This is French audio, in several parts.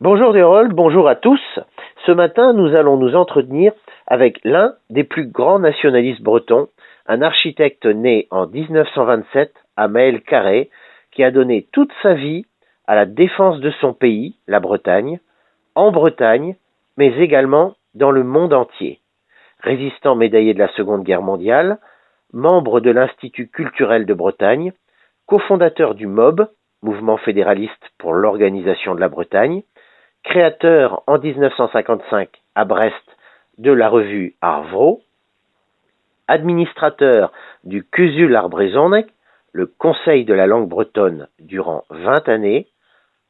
Bonjour Dérold, bonjour à tous. Ce matin, nous allons nous entretenir avec l'un des plus grands nationalistes bretons, un architecte né en 1927 à Maël-Carré, qui a donné toute sa vie à la défense de son pays, la Bretagne, en Bretagne, mais également dans le monde entier. Résistant médaillé de la Seconde Guerre mondiale, membre de l'Institut culturel de Bretagne, cofondateur du MOB, Mouvement fédéraliste pour l'organisation de la Bretagne, créateur en 1955 à Brest de la revue Arvro, administrateur du CUSUL Arbrezonek, le Conseil de la langue bretonne durant 20 années,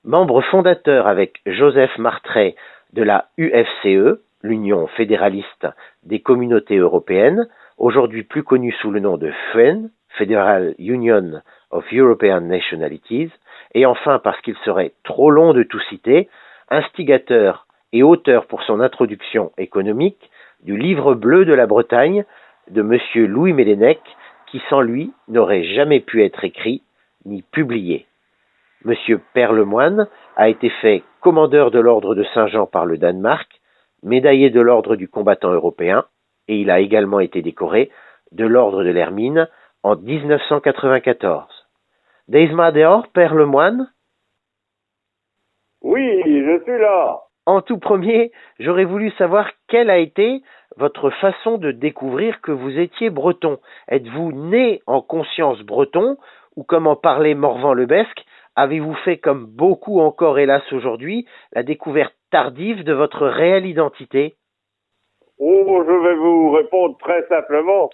membre fondateur avec Joseph Martret de la UFCE, l'Union fédéraliste des communautés européennes, aujourd'hui plus connue sous le nom de FUEN, Federal Union of European Nationalities, et enfin, parce qu'il serait trop long de tout citer, instigateur et auteur pour son introduction économique du livre bleu de la Bretagne de M. Louis Médénec, qui sans lui n'aurait jamais pu être écrit ni publié. M. Perlemoine a été fait commandeur de l'ordre de Saint-Jean par le Danemark, médaillé de l'ordre du combattant européen, et il a également été décoré de l'ordre de l'Hermine en 1994. Deisma Deor, Perlemoine? Oui, je suis là. En tout premier, j'aurais voulu savoir quelle a été votre façon de découvrir que vous étiez breton. Êtes-vous né en conscience breton ou, comme en parlait Morvan-Lebesque, avez-vous fait, comme beaucoup encore hélas aujourd'hui, la découverte tardive de votre réelle identité? Oh, je vais vous répondre très simplement.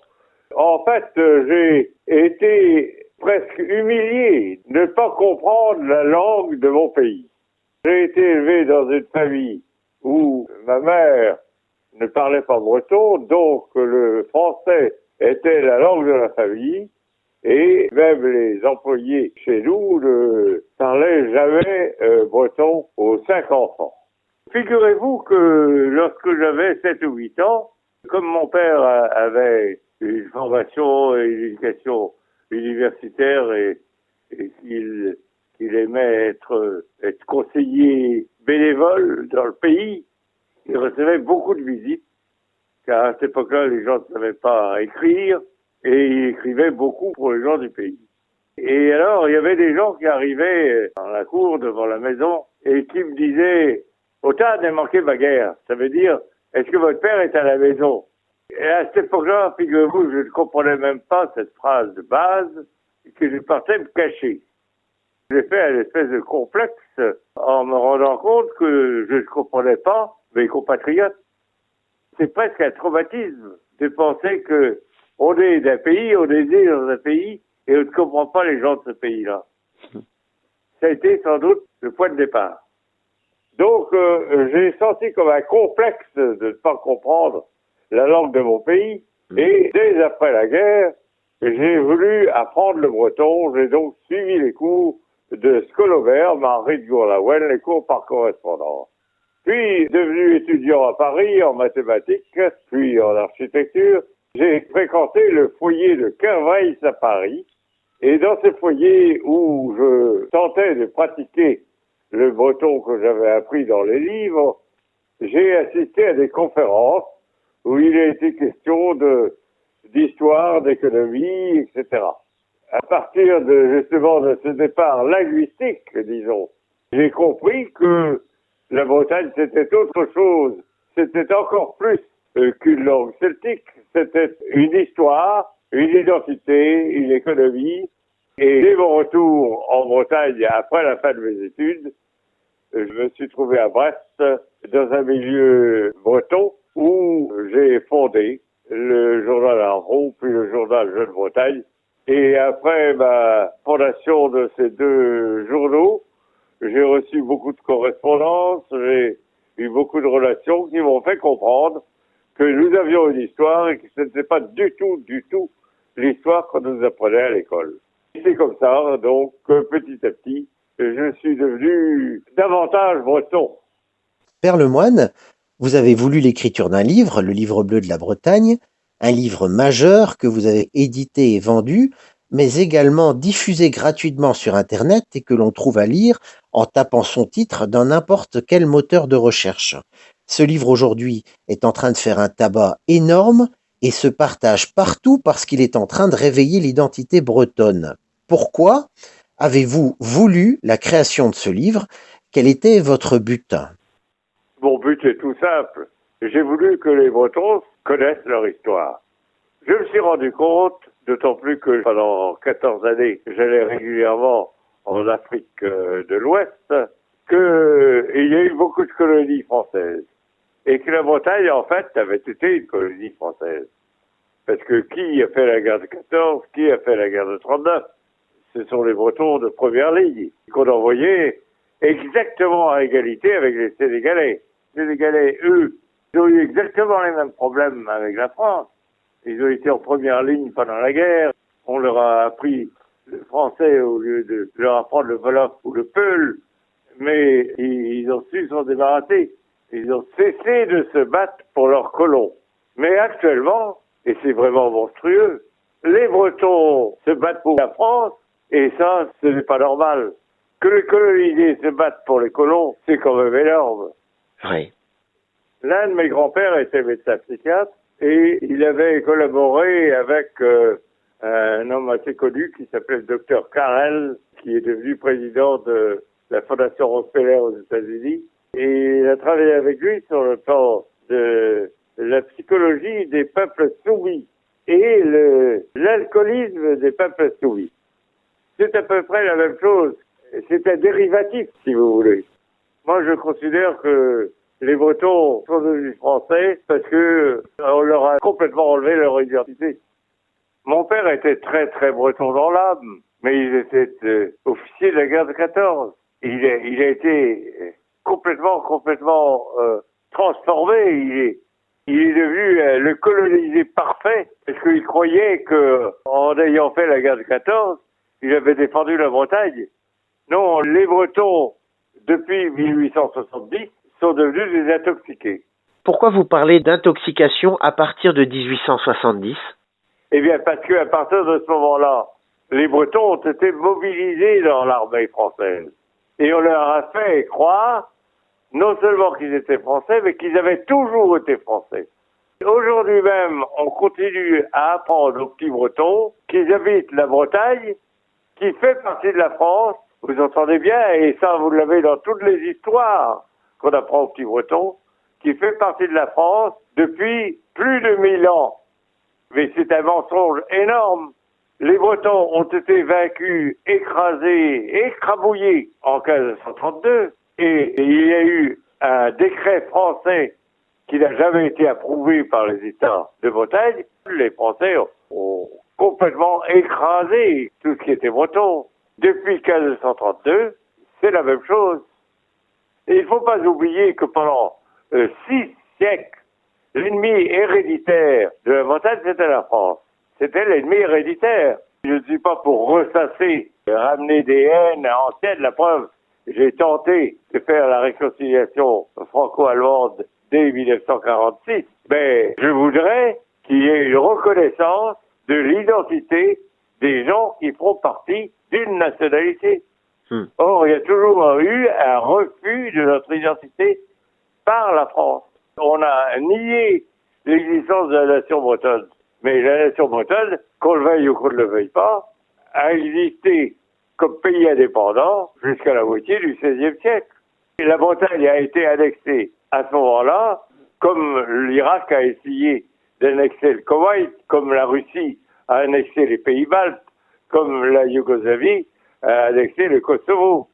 En fait, j'ai été presque humilié de ne pas comprendre la langue de mon pays. J'ai été élevé dans une famille où ma mère ne parlait pas breton, donc le français était la langue de la famille, et même les employés chez nous ne parlaient jamais breton aux 5 enfants. Figurez-vous que lorsque j'avais 7 ou 8 ans, comme mon père avait une formation et une éducation universitaire et qu'il aimait être conseiller bénévole dans le pays, il recevait beaucoup de visites, car à cette époque-là, les gens ne savaient pas écrire, et il écrivait beaucoup pour les gens du pays. Et alors, il y avait des gens qui arrivaient dans la cour, devant la maison, et qui me disaient « Autant ne manquait ma guerre ». Ça veut dire « Est-ce que votre père est à la maison ?» Et à cette époque-là, figurez-vous, je ne comprenais même pas cette phrase de base, que je partais me cacher. J'ai fait une espèce de complexe en me rendant compte que je ne comprenais pas mes compatriotes. C'est presque un traumatisme de penser que on est d'un pays, on est né dans un pays et on ne comprend pas les gens de ce pays-là. Ça a été sans doute le point de départ. Donc, j'ai senti comme un complexe de ne pas comprendre la langue de mon pays. Et dès après la guerre, j'ai voulu apprendre le breton. J'ai donc suivi les cours de Scolobert, Marie de Gourlaouen, les cours par correspondance. Puis, devenu étudiant à Paris en mathématiques, puis en architecture, j'ai fréquenté le foyer de Kerveis à Paris. Et dans ce foyer où je tentais de pratiquer le breton que j'avais appris dans les livres, j'ai assisté à des conférences où il a été question d'histoire, d'économie, etc. À partir justement de ce départ linguistique, disons, j'ai compris que la Bretagne c'était autre chose. C'était encore plus qu'une langue celtique. C'était une histoire, une identité, une économie. Et dès mon retour en Bretagne, après la fin de mes études, je me suis trouvé à Brest, dans un milieu breton, où j'ai fondé le journal Arvro, puis le journal Jeune Bretagne. Et après ma fondation de ces deux journaux, j'ai reçu beaucoup de correspondances, j'ai eu beaucoup de relations qui m'ont fait comprendre que nous avions une histoire et que ce n'était pas du tout l'histoire qu'on nous apprenait à l'école. C'est comme ça, donc, que petit à petit, je suis devenu davantage breton. Perlemoine, vous avez voulu l'écriture d'un livre, le livre bleu de la Bretagne, un livre majeur que vous avez édité et vendu mais également diffusé gratuitement sur Internet et que l'on trouve à lire en tapant son titre dans n'importe quel moteur de recherche. Ce livre aujourd'hui est en train de faire un tabac énorme et se partage partout parce qu'il est en train de réveiller l'identité bretonne. Pourquoi avez-vous voulu la création de ce livre? Quel était votre but? Mon but est tout simple. J'ai voulu que les Bretons connaissent leur histoire. Je me suis rendu compte, d'autant plus que pendant 14 années, j'allais régulièrement en Afrique de l'Ouest, qu'il y a eu beaucoup de colonies françaises. Et que la Bretagne, en fait, avait été une colonie française. Parce que qui a fait la guerre de 14, qui a fait la guerre de 39? Ce sont les Bretons de première ligne qu'on envoyait exactement à égalité avec les Sénégalais. Les Sénégalais, eux, ils ont eu exactement les mêmes problèmes avec la France. Ils ont été en première ligne pendant la guerre. On leur a appris le français au lieu de leur apprendre le wolof ou le peul. Mais ils ont su s'en débarrasser. Ils ont cessé de se battre pour leurs colons. Mais actuellement, et c'est vraiment monstrueux, les Bretons se battent pour la France, et ça, ce n'est pas normal. Que les colonisés se battent pour les colons, c'est quand même énorme. Oui. L'un de mes grands-pères était médecin psychiatre, et il avait collaboré avec un homme assez connu qui s'appelait le docteur Carrel, qui est devenu président de la Fondation Rockefeller aux États-Unis. Et il a travaillé avec lui sur le plan de la psychologie des peuples soumis et l'alcoolisme des peuples soumis. C'est à peu près la même chose. C'est un dérivatif, si vous voulez. Moi, je considère que les Bretons sont devenus français parce que on leur a complètement enlevé leur identité. Mon père était très, très breton dans l'âme, mais il était officier de la guerre de 14. Il a été complètement transformé. Il est devenu le colonisé parfait parce qu'il croyait que, en ayant fait la guerre de 14, il avait défendu la Bretagne. Non, les Bretons, depuis 1870, sont devenus des intoxiqués. Pourquoi vous parlez d'intoxication à partir de 1870? Eh bien, parce qu'à partir de ce moment-là, les Bretons ont été mobilisés dans l'armée française. Et on leur a fait croire, non seulement qu'ils étaient français, mais qu'ils avaient toujours été français. Aujourd'hui même, on continue à apprendre aux petits Bretons qu'ils habitent la Bretagne, qui fait partie de la France. Vous entendez bien, et ça, vous l'avez dans toutes les histoires qu'on apprend aux petits Bretons, qui fait partie de la France depuis plus de 1000 ans. Mais c'est un mensonge énorme. Les Bretons ont été vaincus, écrasés, écrabouillés en 1532. Et il y a eu un décret français qui n'a jamais été approuvé par les États de Bretagne. Les Français ont complètement écrasé tout ce qui était breton. Depuis 1532, c'est la même chose. Et il ne faut pas oublier que pendant 6 siècles, l'ennemi héréditaire de la Bretagne, c'était la France. C'était l'ennemi héréditaire. Je ne suis pas pour ressasser, ramener des haines anciennes. La preuve, j'ai tenté de faire la réconciliation franco-allemande dès 1946. Mais je voudrais qu'il y ait une reconnaissance de l'identité des gens qui font partie d'une nationalité. Or, il y a toujours eu un refus de notre identité par la France. On a nié l'existence de la nation bretonne. Mais la nation bretonne, qu'on le veuille ou qu'on ne le veuille pas, a existé comme pays indépendant jusqu'à la moitié du XVIe siècle. Et la Bretagne a été annexée à ce moment-là, comme l'Irak a essayé d'annexer le Koweït, comme la Russie a annexé les pays baltes, comme la Yougoslavie a annexé le Kosovo.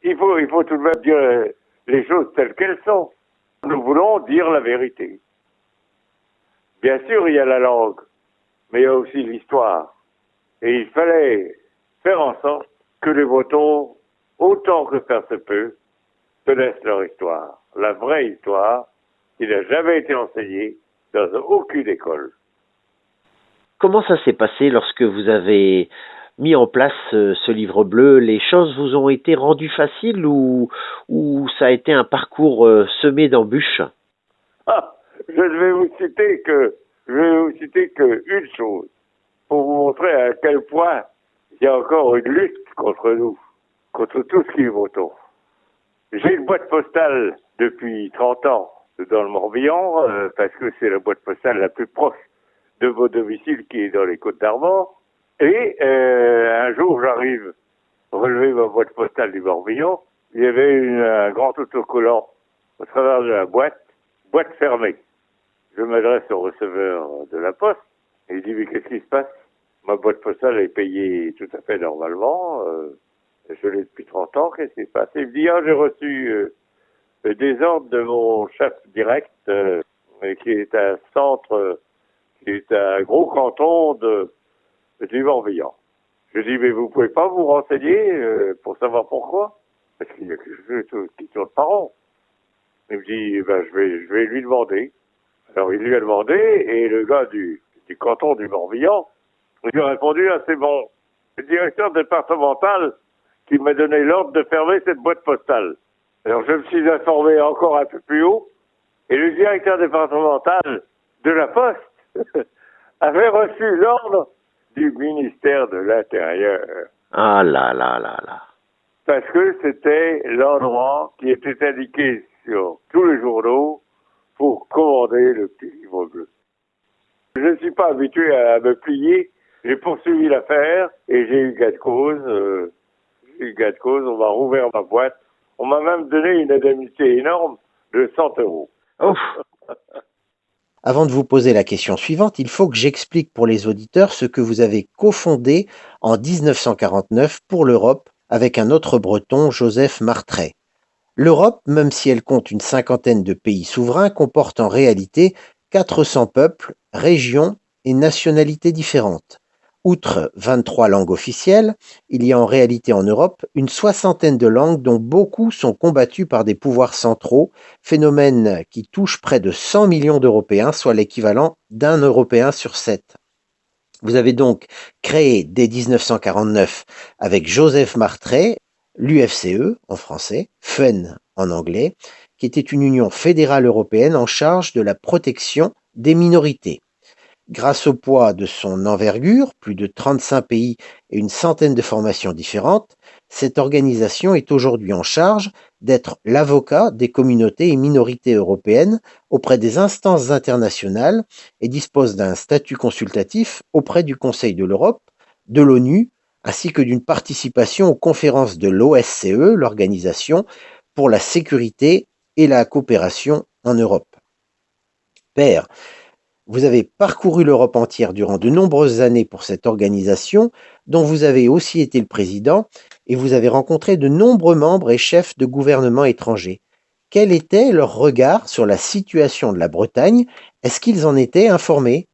Il faut tout de même dire les choses telles qu'elles sont. Nous voulons dire la vérité. Bien sûr, il y a la langue, mais il y a aussi l'histoire. Et il fallait faire en sorte que les Bretons, autant que faire se peut, connaissent leur histoire, la vraie histoire, qui n'a jamais été enseignée dans aucune école. Comment ça s'est passé lorsque vous avez mis en place ce livre bleu? Les choses vous ont été rendues faciles ou ça a été un parcours semé d'embûches? Je ne vais vous citer que une chose pour vous montrer à quel point il y a encore une lutte contre nous, contre tout ce qui est breton. J'ai une boîte postale depuis 30 ans dans le Morbihan, parce que c'est la boîte postale la plus proche de mon domicile qui est dans les Côtes-d'Armor. Et un jour, j'arrive relever ma boîte postale du Morbihan. Il y avait un grand autocollant au travers de la boîte fermée. Je m'adresse au receveur de la poste et il dit « Mais qu'est-ce qui se passe ? Ma boîte postale est payée tout à fait normalement. Je l'ai depuis 30 ans. Qu'est-ce qui se passe ?» Il me dit « Ah, j'ai reçu des ordres de mon chef direct qui est un centre, qui est un gros canton du Morbihan. » Je dis « Mais vous pouvez pas vous renseigner pour savoir pourquoi ? Parce qu'il y a quelque chose qui tourne par rond. » Il me dit « je vais lui demander. » Alors il lui a demandé et le gars du canton du Morbihan lui a répondu « Ah, c'est bon. Le directeur départemental qui m'a donné l'ordre de fermer cette boîte postale. » Alors je me suis informé encore un peu plus haut et le directeur départemental de la Poste avait reçu l'ordre du ministère de l'Intérieur. Ah là là là là. Parce que c'était l'endroit qui était indiqué sur tous les journaux pour commander le petit livre bleu. Je ne suis pas habitué à me plier. J'ai poursuivi l'affaire et j'ai eu gain de cause. On m'a rouvert ma boîte. On m'a même donné une indemnité énorme de 100 €. Ouf. Avant de vous poser la question suivante, il faut que j'explique pour les auditeurs ce que vous avez cofondé en 1949 pour l'Europe avec un autre breton, Joseph Martret. L'Europe, même si elle compte une cinquantaine de pays souverains, comporte en réalité 400 peuples, régions et nationalités différentes. Outre 23 langues officielles, il y a en réalité en Europe une soixantaine de langues dont beaucoup sont combattues par des pouvoirs centraux, phénomène qui touche près de 100 millions d'Européens, soit l'équivalent d'un Européen sur 7. Vous avez donc créé dès 1949 avec Joseph Martret l'UFCE en français, FUN en anglais, qui était une union fédérale européenne en charge de la protection des minorités. Grâce au poids de son envergure, plus de 35 pays et une centaine de formations différentes, cette organisation est aujourd'hui en charge d'être l'avocat des communautés et minorités européennes auprès des instances internationales et dispose d'un statut consultatif auprès du Conseil de l'Europe, de l'ONU, ainsi que d'une participation aux conférences de l'OSCE, l'Organisation pour la sécurité et la coopération en Europe. Père, vous avez parcouru l'Europe entière durant de nombreuses années pour cette organisation, dont vous avez aussi été le président, et vous avez rencontré de nombreux membres et chefs de gouvernements étrangers. Quel était leur regard sur la situation de la Bretagne ? Est-ce qu'ils en étaient informés ?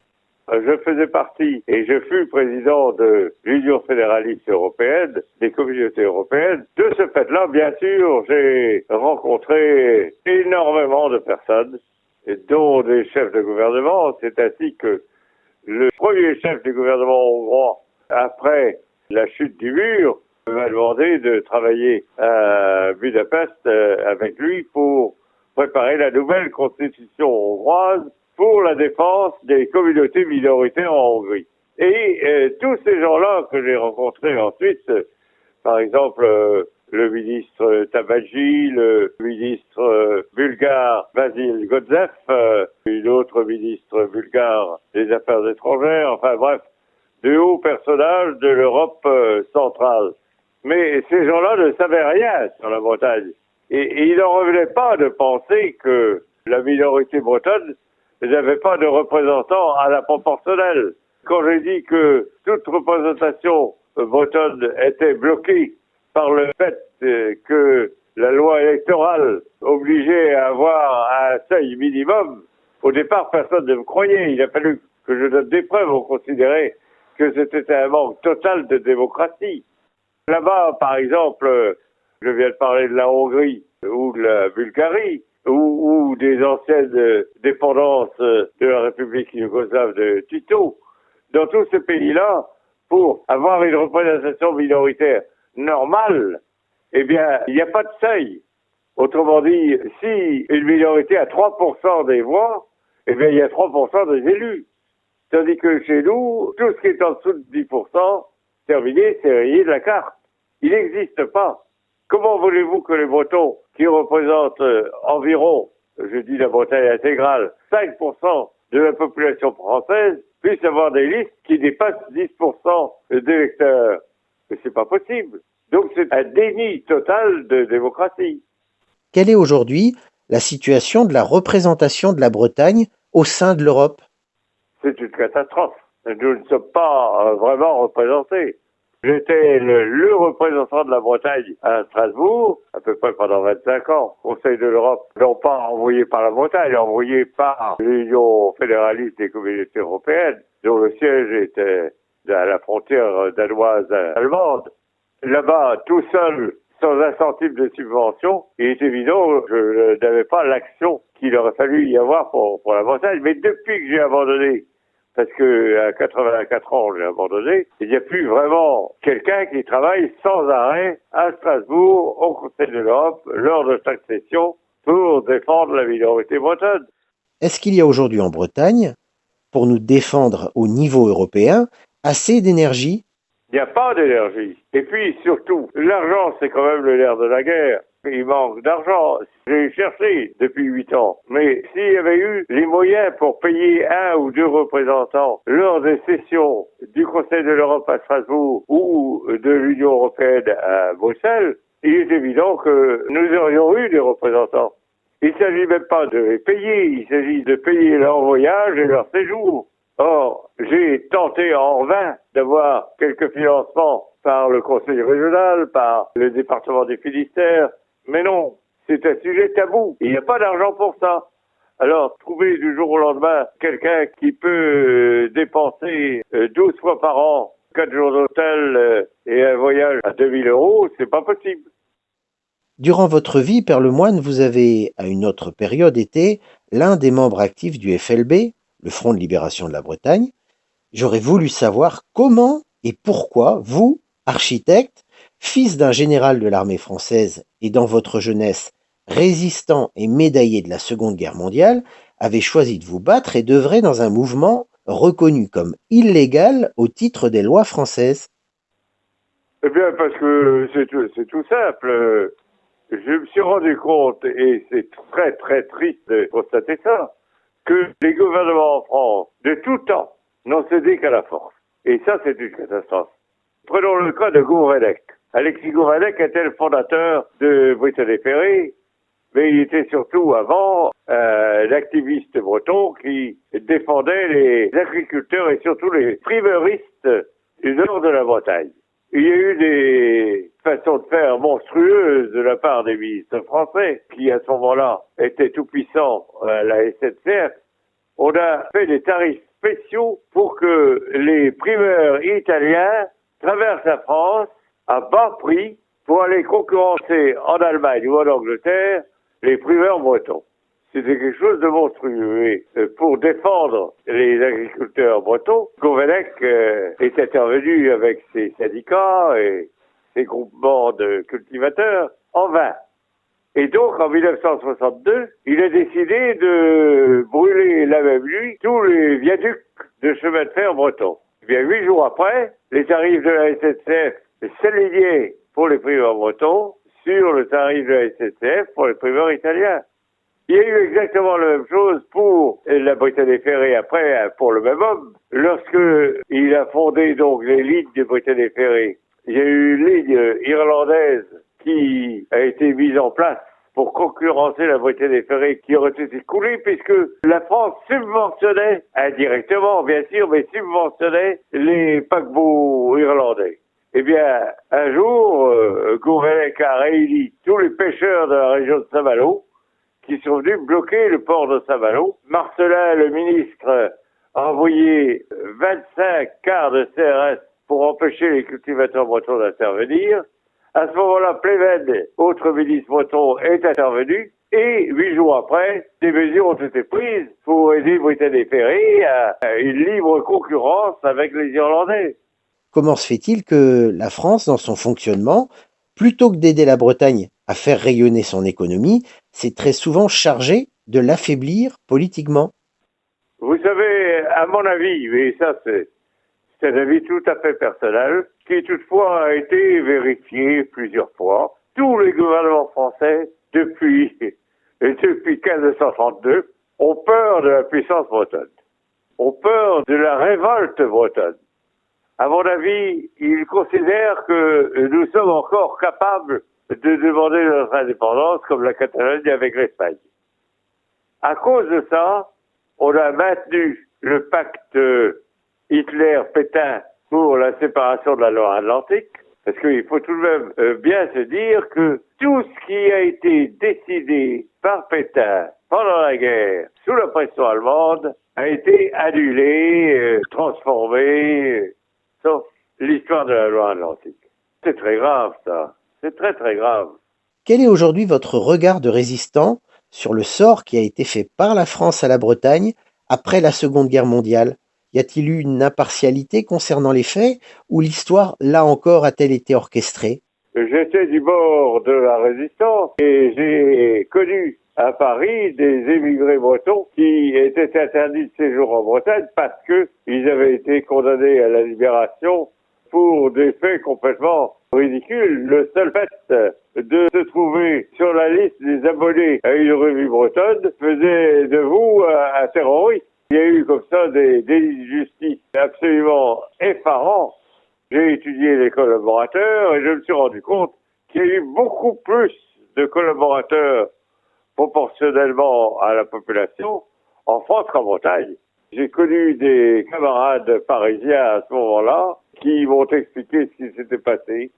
Je faisais partie et je fus président de l'Union fédéraliste européenne, des communautés européennes. De ce fait-là, bien sûr, j'ai rencontré énormément de personnes, dont des chefs de gouvernement. C'est ainsi que le premier chef du gouvernement hongrois, après la chute du mur, m'a demandé de travailler à Budapest avec lui pour préparer la nouvelle constitution hongroise pour la défense des communautés minoritaires en Hongrie. Et tous ces gens-là que j'ai rencontrés ensuite, par exemple le ministre Tabajdi, le ministre bulgare Vasil Godzev, une autre ministre bulgare des Affaires étrangères, enfin bref, de hauts personnages de l'Europe centrale. Mais ces gens-là ne savaient rien sur la Bretagne. Et il n'en revenait pas de penser que la minorité bretonne n'avait pas de représentant à la proportionnelle. Quand j'ai dit que toute représentation bretonne était bloquée par le fait que la loi électorale obligeait à avoir un seuil minimum, au départ, personne ne me croyait. Il a fallu que je donne des preuves. On considérait que c'était un manque total de démocratie. Là-bas, par exemple, je viens de parler de la Hongrie ou de la Bulgarie, ou des anciennes dépendances de la République yougoslave de Tito. Dans tous ces pays-là, pour avoir une représentation minoritaire normale, eh bien, il n'y a pas de seuil. Autrement dit, si une minorité a 3% des voix, eh bien, il y a 3% des élus. Tandis que chez nous, tout ce qui est en dessous de 10%, terminé, c'est rayé de la carte. Il n'existe pas. Comment voulez-vous que les Bretons, qui représentent environ, je dis la Bretagne intégrale, 5% de la population française, puissent avoir des listes qui dépassent 10% d'électeurs? Mais c'est pas possible. Donc c'est un déni total de démocratie. Quelle est aujourd'hui la situation de la représentation de la Bretagne au sein de l'Europe? C'est une catastrophe. Nous ne sommes pas vraiment représentés. J'étais le représentant de la Bretagne à Strasbourg, à peu près pendant 25 ans, Conseil de l'Europe, non pas envoyé par la Bretagne, envoyé par l'Union fédéraliste des communautés européennes, dont le siège était à la frontière danoise-allemande. Là-bas, tout seul, sans un centime de subvention, il est évident que je n'avais pas l'action qu'il aurait fallu y avoir pour la Bretagne. Mais depuis que j'ai abandonné, parce que à 84 ans, j'ai abandonné, il n'y a plus vraiment quelqu'un qui travaille sans arrêt à Strasbourg, au Conseil de l'Europe, lors de chaque session, pour défendre la minorité bretonne. Est-ce qu'il y a aujourd'hui en Bretagne, pour nous défendre au niveau européen, assez d'énergie? Il n'y a pas d'énergie. Et puis, surtout, l'argent, c'est quand même le nerf de la guerre. Il manque d'argent. J'ai cherché depuis 8 ans. Mais s'il y avait eu les moyens pour payer 1 ou 2 représentants lors des sessions du Conseil de l'Europe à Strasbourg ou de l'Union européenne à Bruxelles, il est évident que nous aurions eu des représentants. Il ne s'agit même pas de les payer, il s'agit de payer leur voyage et leur séjour. Or, j'ai tenté en vain d'avoir quelques financements par le Conseil régional, par le département des Finistères, mais non, c'est un sujet tabou. Il n'y a pas d'argent pour ça. Alors, trouver du jour au lendemain quelqu'un qui peut dépenser 12 fois par an 4 jours d'hôtel et un voyage à 2000 €, c'est pas possible. Durant votre vie, Père Lemoine, vous avez, à une autre période, été l'un des membres actifs du FLB, le Front de libération de la Bretagne. J'aurais voulu savoir comment et pourquoi vous, architecte, fils d'un général de l'armée française et dans votre jeunesse résistant et médaillé de la Seconde Guerre mondiale, avez choisi de vous battre et d'œuvrer dans un mouvement reconnu comme illégal au titre des lois françaises. Eh bien, parce que c'est tout simple. Je me suis rendu compte, et c'est très très triste de constater ça, que les gouvernements en France, de tout temps, n'ont cédé qu'à la force. Et ça, c'est une catastrophe. Prenons le cas de Gourvenec. Alexis Gourvenec était le fondateur de Brittany-Ferries, mais il était surtout avant l'activiste breton qui défendait les agriculteurs et surtout les primeuristes du nord de la Bretagne. Il y a eu des façons de faire monstrueuses de la part des ministres français, qui à ce moment-là étaient tout puissants à la SNCF. On a fait des tarifs spéciaux pour que les primeurs italiens traversent la France à bas prix pour aller concurrencer en Allemagne ou en Angleterre les primeurs bretons. C'était quelque chose de monstrueux. Et pour défendre les agriculteurs bretons, Gourvenec est intervenu avec ses syndicats et ses groupements de cultivateurs en vain. Et donc, en 1962, il a décidé de brûler la même nuit tous les viaducs de chemin de fer bretons. Eh bien, 8 jours après, les tarifs de la SNCF s'alignaient pour les primeurs bretons sur le tarif de la SNCF pour les primeurs italiens. Il y a eu exactement la même chose pour la Brittany-Ferries après, pour le même homme. Lorsque il a fondé donc les lignes de Brittany-Ferries, il y a eu une ligne irlandaise qui a été mise en place pour concurrencer la Brittany-Ferries qui aurait été coulée puisque la France subventionnait, indirectement bien sûr, mais subventionnait les paquebots irlandais. Eh bien, un jour, Gourvenec a réuni tous les pêcheurs de la région de Saint-Malo qui sont venus bloquer le port de Saint-Malo. Marcellin, le ministre, a envoyé 25 cars de CRS pour empêcher les cultivateurs bretons d'intervenir. À ce moment-là, Pleven, autre ministre breton, est intervenu. Et 8 jours après, des mesures ont été prises pour aider Brittany-Ferries à une libre concurrence avec les Irlandais. Comment se fait-il que la France, dans son fonctionnement, plutôt que d'aider la Bretagne à faire rayonner son économie, s'est très souvent chargée de l'affaiblir politiquement? Vous savez, à mon avis, mais ça c'est C'est un avis tout à fait personnel, qui toutefois a été vérifié plusieurs fois. Tous les gouvernements français, depuis 1532, ont peur de la puissance bretonne, ont peur de la révolte bretonne. À mon avis, ils considèrent que nous sommes encore capables de demander notre indépendance comme la Catalogne avec l'Espagne. À cause de ça, on a maintenu le pacte Hitler-Pétain pour la séparation de la Loire-Atlantique, parce qu'il faut tout de même bien se dire que tout ce qui a été décidé par Pétain pendant la guerre, sous la pression allemande, a été annulé, transformé, sauf l'histoire de la Loire-Atlantique. C'est très grave, ça. C'est très très grave. Quel est aujourd'hui votre regard de résistant sur le sort qui a été fait par la France à la Bretagne après la Seconde Guerre mondiale? Y a-t-il eu une impartialité concernant les faits ou l'histoire, là encore, a-t-elle été orchestrée? J'étais du bord de la résistance et j'ai connu à Paris des émigrés bretons qui étaient interdits de séjour en Bretagne parce qu'ils avaient été condamnés à la libération pour des faits complètement ridicules. Le seul fait de se trouver sur la liste des abonnés à une revue bretonne faisait de vous un terroriste. Il y a eu comme ça des délits de justice absolument effarants. J'ai étudié les collaborateurs et je me suis rendu compte qu'il y a eu beaucoup plus de collaborateurs proportionnellement à la population en France qu'en Bretagne. J'ai connu des camarades parisiens à ce moment-là qui m'ont expliqué ce qui s'était passé.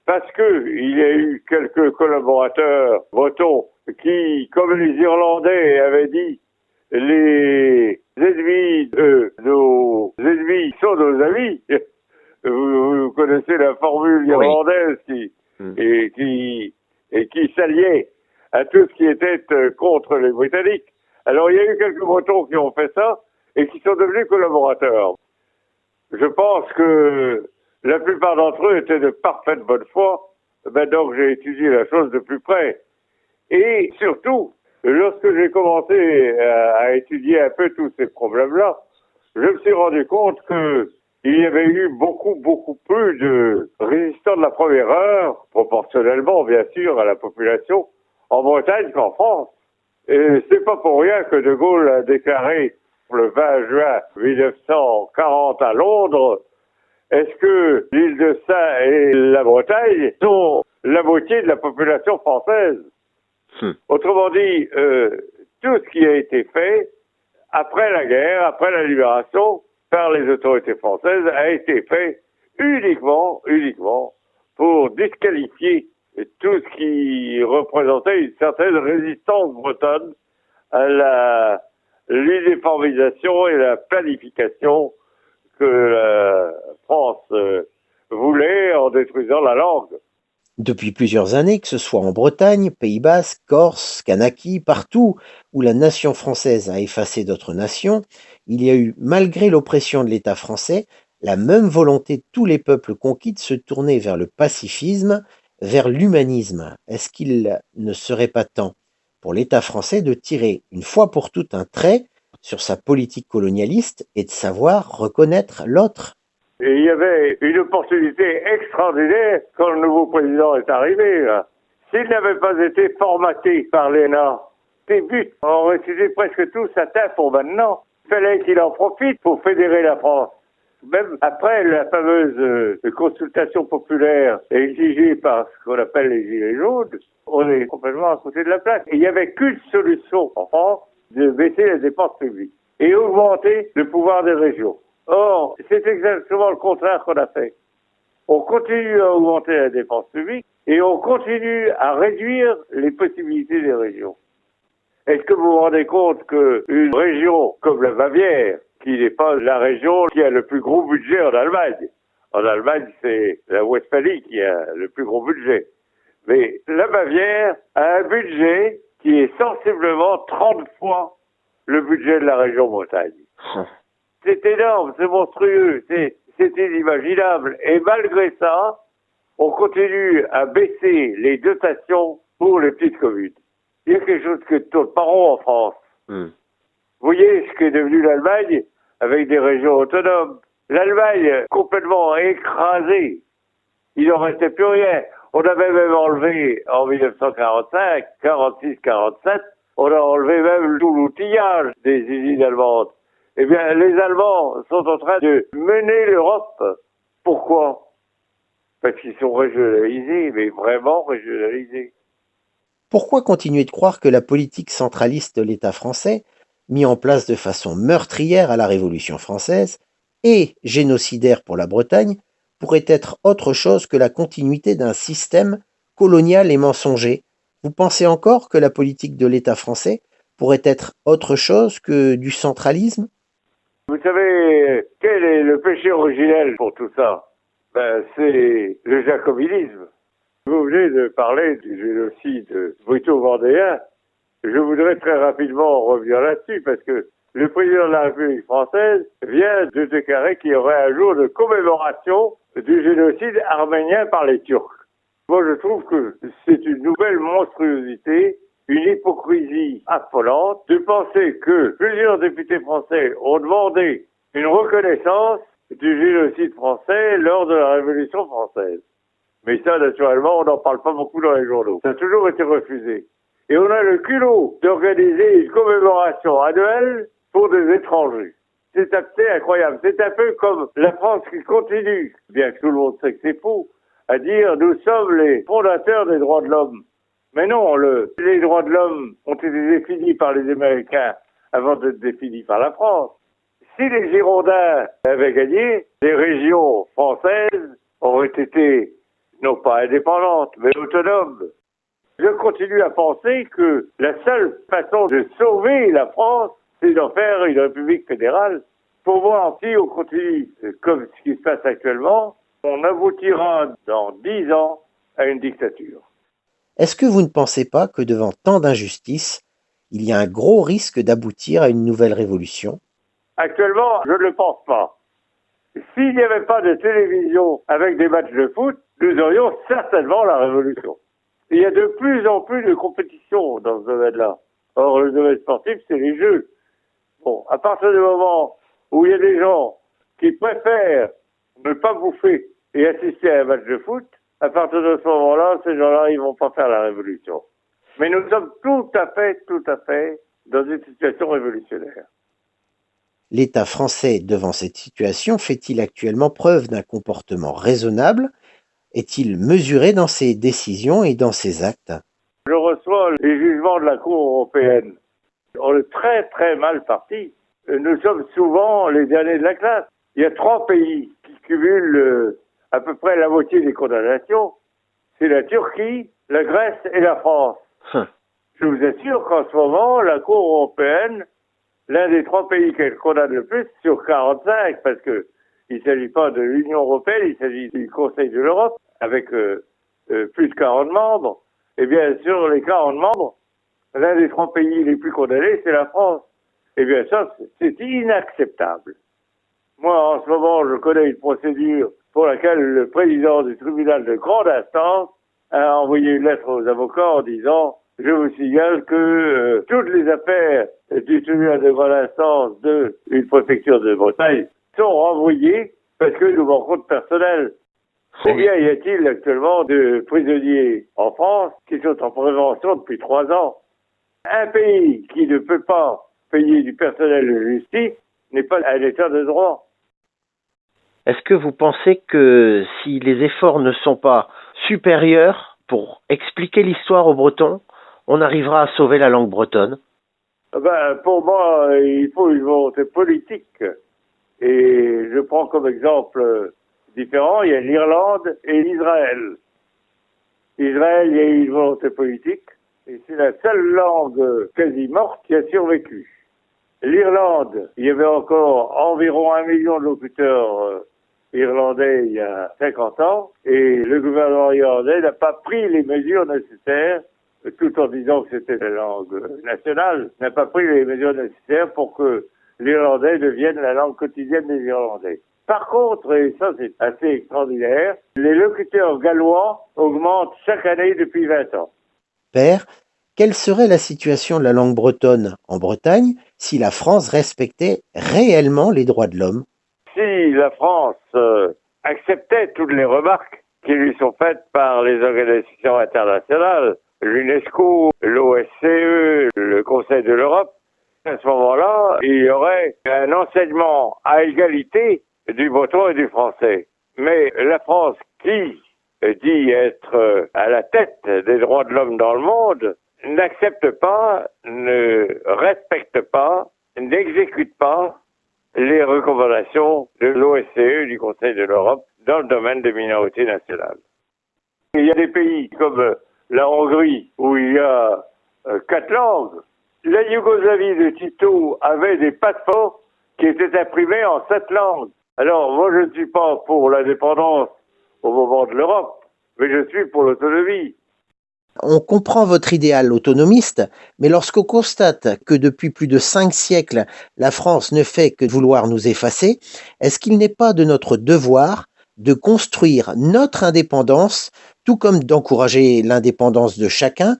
Parce que il y a eu quelques collaborateurs bretons qui, comme les Irlandais avaient dit, les ennemis de nos ennemis sont nos amis. Vous connaissez la formule irlandaise qui s'alliait à tout ce qui était contre les Britanniques. Alors il y a eu quelques Bretons qui ont fait ça et qui sont devenus collaborateurs. Je pense que la plupart d'entre eux étaient de parfaite bonne foi. Donc j'ai étudié la chose de plus près. Et surtout, lorsque j'ai commencé à étudier un peu tous ces problèmes-là, je me suis rendu compte que il y avait eu beaucoup plus de résistants de la première heure, proportionnellement bien sûr à la population, en Bretagne qu'en France. Et c'est pas pour rien que De Gaulle a déclaré le 20 juin 1940 à Londres, est-ce que l'île de Sein et la Bretagne sont la moitié de la population française? Autrement dit, tout ce qui a été fait après la guerre, après la libération, par les autorités françaises, a été fait uniquement pour disqualifier tout ce qui représentait une certaine résistance bretonne à l'uniformisation et la planification que la France voulait en détruisant la langue. Depuis plusieurs années, que ce soit en Bretagne, Pays Basque, Corse, Kanaki, partout où la nation française a effacé d'autres nations, il y a eu, malgré l'oppression de l'État français, la même volonté de tous les peuples conquis de se tourner vers le pacifisme, vers l'humanisme. Est-ce qu'il ne serait pas temps pour l'État français de tirer une fois pour toutes un trait sur sa politique colonialiste et de savoir reconnaître l'autre? Et il y avait une opportunité extraordinaire quand le nouveau président est arrivé, là. S'il n'avait pas été formaté par l'ENA, ses buts auraient été presque tous atteints pour maintenant. Il fallait qu'il en profite pour fédérer la France. Même après la fameuse consultation populaire exigée par ce qu'on appelle les Gilets jaunes, on est complètement à côté de la plaque. Il n'y avait qu'une solution en France, de baisser les dépenses publiques et augmenter le pouvoir des régions. Or, c'est exactement le contraire qu'on a fait. On continue à augmenter la dépense publique et on continue à réduire les possibilités des régions. Est-ce que vous vous rendez compte qu'une région comme la Bavière, qui n'est pas la région qui a le plus gros budget en Allemagne, c'est la Westphalie qui a le plus gros budget, mais la Bavière a un budget qui est sensiblement 30 fois le budget de la région Bretagne. C'est énorme, c'est monstrueux, c'est inimaginable. Et malgré ça, on continue à baisser les dotations pour les petites communes. Il y a quelque chose que tourne pas rond en France. Vous voyez ce qu'est devenu l'Allemagne avec des régions autonomes. L'Allemagne complètement écrasée. Il n'en restait plus rien. On avait même enlevé en 1945, 46, 47, on a enlevé même tout l'outillage des usines allemandes. Eh bien, les Allemands sont en train de mener l'Europe. Pourquoi? Parce qu'ils sont régionalisés, mais vraiment régionalisés. Pourquoi continuer de croire que la politique centraliste de l'État français, mis en place de façon meurtrière à la Révolution française et génocidaire pour la Bretagne, pourrait être autre chose que la continuité d'un système colonial et mensonger? Vous pensez encore que la politique de l'État français pourrait être autre chose que du centralisme? Vous savez, quel est le péché originel pour tout ça? C'est le jacobinisme. Vous venez de parler du génocide brito-vendéen. Je voudrais très rapidement revenir là-dessus parce que le président de la République française vient de déclarer qu'il y aurait un jour de commémoration du génocide arménien par les Turcs. Moi, je trouve que c'est une nouvelle monstruosité, une hypocrisie affolante de penser que plusieurs députés français ont demandé une reconnaissance du génocide français lors de la Révolution française. Mais ça, naturellement, on n'en parle pas beaucoup dans les journaux. Ça a toujours été refusé. Et on a le culot d'organiser une commémoration annuelle pour des étrangers. C'est assez incroyable. C'est un peu comme la France qui continue, bien que tout le monde sait que c'est faux, à dire nous sommes les fondateurs des droits de l'homme. Mais non, les droits de l'homme ont été définis par les Américains avant d'être définis par la France. Si les Girondins avaient gagné, les régions françaises auraient été non pas indépendantes, mais autonomes. Je continue à penser que la seule façon de sauver la France, c'est d'en faire une république fédérale. Pour moi, si on continue comme ce qui se passe actuellement, on aboutira dans 10 ans à une dictature. Est-ce que vous ne pensez pas que devant tant d'injustices, il y a un gros risque d'aboutir à une nouvelle révolution? Actuellement, je ne le pense pas. S'il n'y avait pas de télévision avec des matchs de foot, nous aurions certainement la révolution. Il y a de plus en plus de compétition dans ce domaine-là. Or, le domaine sportif, c'est les jeux. Bon, à partir du moment où il y a des gens qui préfèrent ne pas bouffer et assister à un match de foot, à partir de ce moment-là, ces gens-là, ils vont pas faire la révolution. Mais nous sommes tout à fait dans une situation révolutionnaire. L'État français, devant cette situation, fait-il actuellement preuve d'un comportement raisonnable? Est-il mesuré dans ses décisions et dans ses actes? Je reçois les jugements de la Cour européenne. On est très mal partis. Nous sommes souvent les derniers de la classe. Il y a 3 pays qui cumulent à peu près la moitié des condamnations. C'est la Turquie, la Grèce et la France. Je vous assure qu'en ce moment, la Cour européenne, l'un des 3 pays qu'elle condamne le plus sur 45, parce que il ne s'agit pas de l'Union européenne, il s'agit du Conseil de l'Europe, avec plus de 40 membres. Et bien, sur les 40 membres, l'un des 3 pays les plus condamnés, c'est la France. Eh bien, ça, c'est inacceptable. Moi, en ce moment, je connais une procédure pour laquelle le président du tribunal de grande instance a envoyé une lettre aux avocats en disant « Je vous signale que toutes les affaires du tribunal de grande instance de une préfecture de Bretagne sont renvoyées parce que nous manquons de personnel. » Combien y a-t-il actuellement de prisonniers en France qui sont en prévention depuis 3 ans? Un pays qui ne peut pas payer du personnel de justice n'est pas un état de droit. Est-ce que vous pensez que si les efforts ne sont pas supérieurs pour expliquer l'histoire aux Bretons, on arrivera à sauver la langue bretonne? Pour moi, il faut une volonté politique. Et je prends comme exemple différent, il y a l'Irlande et l'Israël. Israël, il y a une volonté politique, et c'est la seule langue quasi morte qui a survécu. L'Irlande, il y avait encore environ 1 million de locuteurs irlandais il y a 50 ans, et le gouvernement irlandais n'a pas pris les mesures nécessaires, tout en disant que c'était la langue nationale, n'a pas pris les mesures nécessaires pour que l'irlandais devienne la langue quotidienne des Irlandais. Par contre, et ça c'est assez extraordinaire, les locuteurs gallois augmentent chaque année depuis 20 ans. Père, quelle serait la situation de la langue bretonne en Bretagne si la France respectait réellement les droits de l'homme? si la France acceptait toutes les remarques qui lui sont faites par les organisations internationales, l'UNESCO, l'OSCE, le Conseil de l'Europe, à ce moment-là, il y aurait un enseignement à égalité du breton et du français. Mais la France, qui dit être à la tête des droits de l'homme dans le monde, n'accepte pas, ne respecte pas, n'exécute pas les recommandations de l'OSCE, du Conseil de l'Europe, dans le domaine des minorités nationales. Il y a des pays comme la Hongrie, où il y a 4 langues. La Yougoslavie de Tito avait des passeports qui étaient imprimés en 7 langues. Alors, moi, je ne suis pas pour l'indépendance au moment de l'Europe, mais je suis pour l'autonomie. On comprend votre idéal autonomiste, mais lorsqu'on constate que depuis plus de 5 siècles, la France ne fait que vouloir nous effacer, est-ce qu'il n'est pas de notre devoir de construire notre indépendance, tout comme d'encourager l'indépendance de chacun?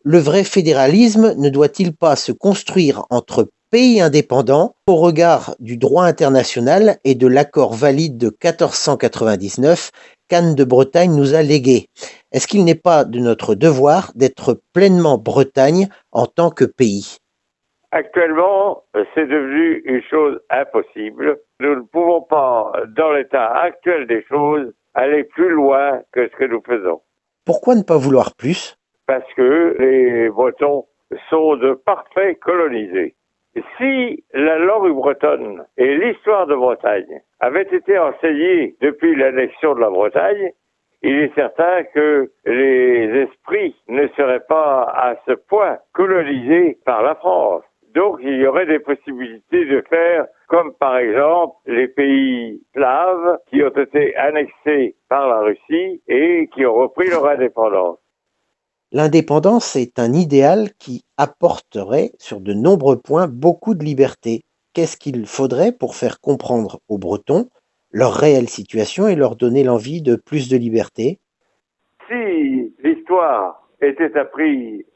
Le vrai fédéralisme ne doit-il pas se construire entre pays indépendants au regard du droit international et de l'accord valide de 1499 qu'Anne de Bretagne nous a légué? Est-ce qu'il n'est pas de notre devoir d'être pleinement Bretagne en tant que pays? Actuellement, c'est devenu une chose impossible. Nous ne pouvons pas, dans l'état actuel des choses, aller plus loin que ce que nous faisons. Pourquoi ne pas vouloir plus? Parce que les Bretons sont de parfaits colonisés. Si la langue bretonne et l'histoire de Bretagne avaient été enseignées depuis l'annexion de la Bretagne, il est certain que les esprits ne seraient pas à ce point colonisés par la France. Donc il y aurait des possibilités de faire comme par exemple les pays slaves qui ont été annexés par la Russie et qui ont repris leur indépendance. L'indépendance est un idéal qui apporterait sur de nombreux points beaucoup de liberté. Qu'est-ce qu'il faudrait pour faire comprendre aux Bretons leur réelle situation et leur donner l'envie de plus de liberté? Si l'histoire était apprise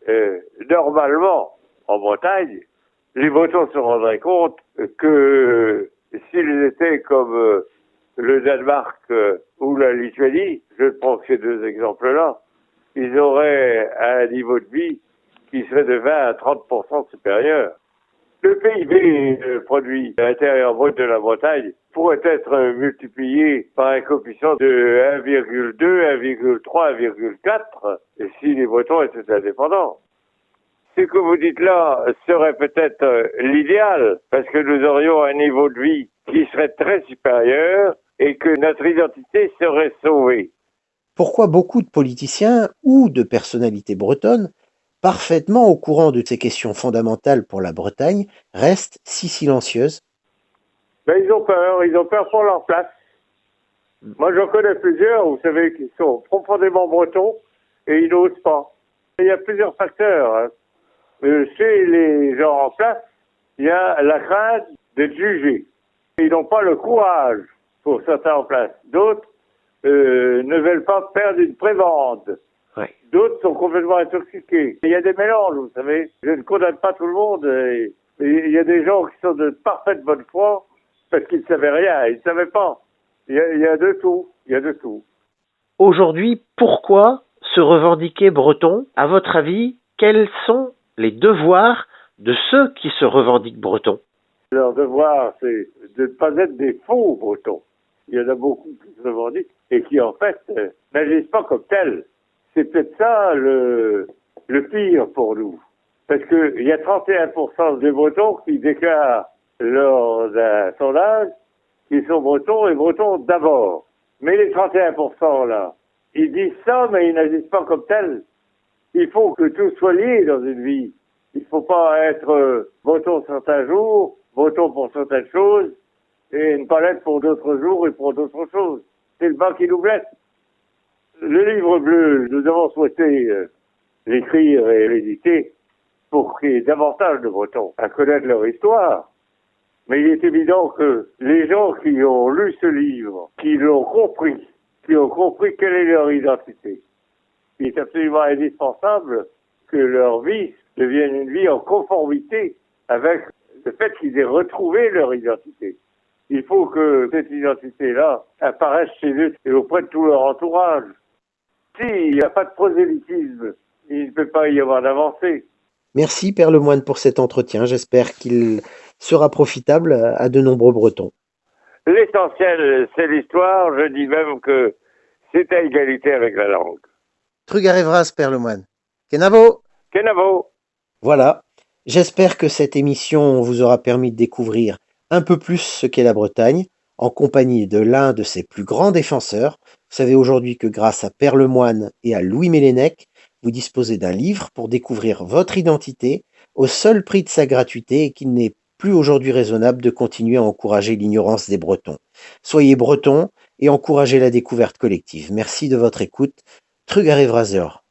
normalement en Bretagne, les Bretons se rendraient compte que s'ils étaient comme le Danemark ou la Lituanie, je prends que ces 2 exemples-là, ils auraient un niveau de vie qui serait de 20 à 30% supérieur. Le PIB, le produit intérieur brut de la Bretagne, pourrait être multiplié par un coefficient de 1,2, 1,3, 1,4 si les Bretons étaient indépendants. Ce que vous dites là serait peut-être l'idéal, parce que nous aurions un niveau de vie qui serait très supérieur et que notre identité serait sauvée. Pourquoi beaucoup de politiciens ou de personnalités bretonnes, parfaitement au courant de ces questions fondamentales pour la Bretagne, restent si silencieuses? Mais ils ont peur pour leur place. Moi j'en connais plusieurs, vous savez, qui sont profondément bretons et ils n'osent pas. Il y a plusieurs facteurs. Hein. Chez les gens en place, il y a la crainte d'être jugés. Ils n'ont pas le courage, pour certains en place. D'autres ne veulent pas perdre une prévente. Ouais. D'autres sont complètement intoxiqués. Il y a des mélanges, vous savez. Je ne condamne pas tout le monde. Et il y a des gens qui sont de parfaite bonne foi parce qu'ils ne savaient rien. Ils ne savaient pas. Il y a de tout. Il y a de tout. Aujourd'hui, pourquoi se revendiquer breton? À votre avis, quels sont les devoirs de ceux qui se revendiquent bretons? Leur devoir, c'est de ne pas être des faux bretons. Il y en a beaucoup qui se revendiquent et qui, en fait, n'agissent pas comme tels. C'est peut-être ça le pire pour nous. Parce qu'il y a 31% des Bretons qui déclarent lors d'un sondage qu'ils sont Bretons et Bretons d'abord. Mais les 31% là, ils disent ça, mais ils n'agissent pas comme tels. Il faut que tout soit lié dans une vie. Il ne faut pas être Breton certains jours, Breton pour certaines choses, et ne pas l'être pour d'autres jours et pour d'autres choses. C'est le bas qui nous blesse. Le livre bleu, nous avons souhaité l'écrire et l'éditer pour qu'il y ait davantage de Bretons à connaître leur histoire. Mais il est évident que les gens qui ont lu ce livre, qui ont compris quelle est leur identité, il est absolument indispensable que leur vie devienne une vie en conformité avec le fait qu'ils aient retrouvé leur identité. Il faut que cette identité-là apparaisse chez eux et auprès de tout leur entourage. S'il n'y a pas de prosélytisme, il ne peut pas y avoir d'avancée. Merci Père Lemoine pour cet entretien. J'espère qu'il sera profitable à de nombreux Bretons. L'essentiel, c'est l'histoire. Je dis même que c'est à égalité avec la langue. Trugarevras, Père Lemoine. Kenavo! Kenavo! Voilà. J'espère que cette émission vous aura permis de découvrir un peu plus ce qu'est la Bretagne, en compagnie de l'un de ses plus grands défenseurs. Vous savez aujourd'hui que grâce à Père Lemoine et à Louis Mélènec, vous disposez d'un livre pour découvrir votre identité au seul prix de sa gratuité et qu'il n'est plus aujourd'hui raisonnable de continuer à encourager l'ignorance des Bretons. Soyez Bretons et encouragez la découverte collective. Merci de votre écoute. Trugarevraser.